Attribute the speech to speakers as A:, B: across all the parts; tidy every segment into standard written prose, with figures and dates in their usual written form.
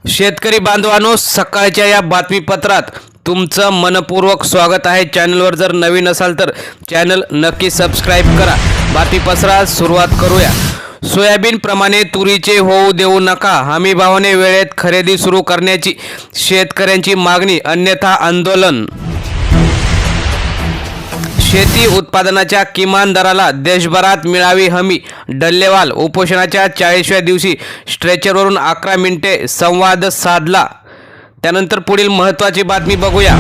A: शेतकरी बांधवांनो, सकाळच्या या बातमीपत्रात तुमचं मनपूर्वक स्वागत आहे। चॅनलवर जर नवीन असाल तर चॅनल नक्की सबस्क्राइब करा। बातमीपत्रात सुरुवात करूया। सोयाबीन प्रमाणे तुरीचे होऊ देऊ नका, हमी भावाने वेळेत खरेदी सुरू करण्याची शेतकऱ्यांची मागणी, अन्यथा आंदोलन। शेती उत्पादनाच्या किमान दराला देशभरात मिळावी हमी, डल्लेवाल उपोषणाच्या 40व्या दिवशी स्ट्रेचरवरून 11 मिनिटे संवाद साधला। त्यानंतर पुढील महत्त्वाची बातमी बघूया।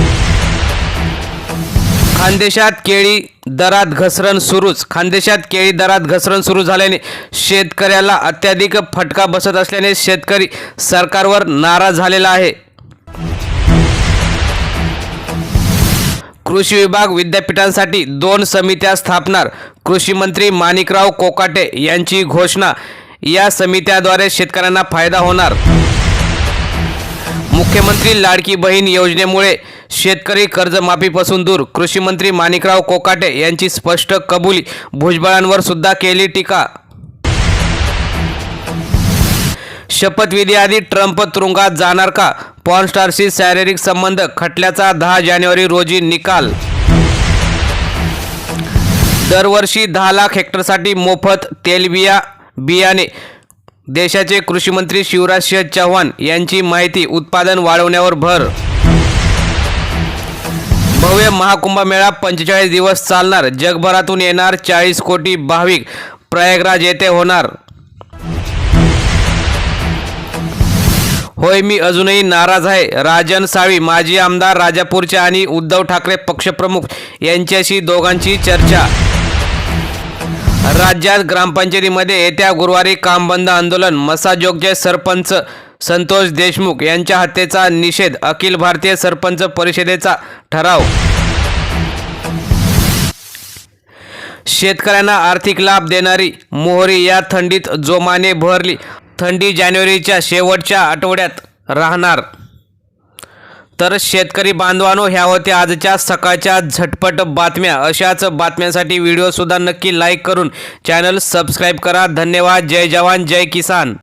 A: खानदेशात केळी दरात घसरण सुरूच। खानदेशात केळी दरात घसरण सुरू झाल्याने शेतकऱ्याला अत्याधिक फटका बसत असल्याने शेतकरी सरकारवर नाराज झालेला आहे। कृषी विभाग विद्यापीठांसाठी 2 समित्या स्थापणार, कृषी मंत्री माणिकराव कोकाटे यांची घोषणा। या समित्याद्वारे शेतकऱ्यांना फायदा होणार। मुख्यमंत्री लाडकी बहीण योजनेमुळे शेतकरी कर्जमाफीपासून दूर, कृषी मंत्री माणिकराव कोकाटे यांची स्पष्ट कबुली। भुजबळांवर सुद्धा केली टीका। शपथविधीआधी ट्रम्प तुरुंगात जाणार का? पॉर्नस्टारशी शारीरिक संबंध खटल्याचा 10 जानेवारी रोजी निकाल। दरवर्षी 10 लाख हेक्टरसाठी मोफत तेलबिया बियाणे, देशाचे कृषी मंत्री शिवराजसिंह चौहान यांची माहिती। उत्पादन वाढवण्यावर भर। भव्य महाकुंभमेळा 45 दिवस चालणार, जगभरातून येणार 40 कोटी भाविक, प्रयागराज येथे होणार। होय, मी अजूनही नाराज आहे, राजन साळवी माजी आमदार राजापूरच्या आणि उद्धव ठाकरे पक्षप्रमुख यांच्याशी दोघांची चर्चा। राज्यात ग्रामपंचायतीमध्ये येत्या गुरुवारी काम बंद आंदोलन, मसाजोगचे सरपंच संतोष देशमुख यांच्या हत्येचा निषेध, अखिल भारतीय सरपंच परिषदेचा ठराव। शेतकऱ्यांना आर्थिक लाभ देणारी मोहरी या थंडीत जोमाने बहरली। थंडी जानेवारीच्या शेवटच्या आठवड्यात राहणार। तर शेतकरी बांधवांनो, ह्या होत्या आजच्या सकाळच्या झटपट बातम्या। अशाच बातम्यांसाठी व्हिडिओ सुद्धा नक्की लाईक करून चॅनल सबस्क्राइब करा। धन्यवाद। जय जवान जय किसान।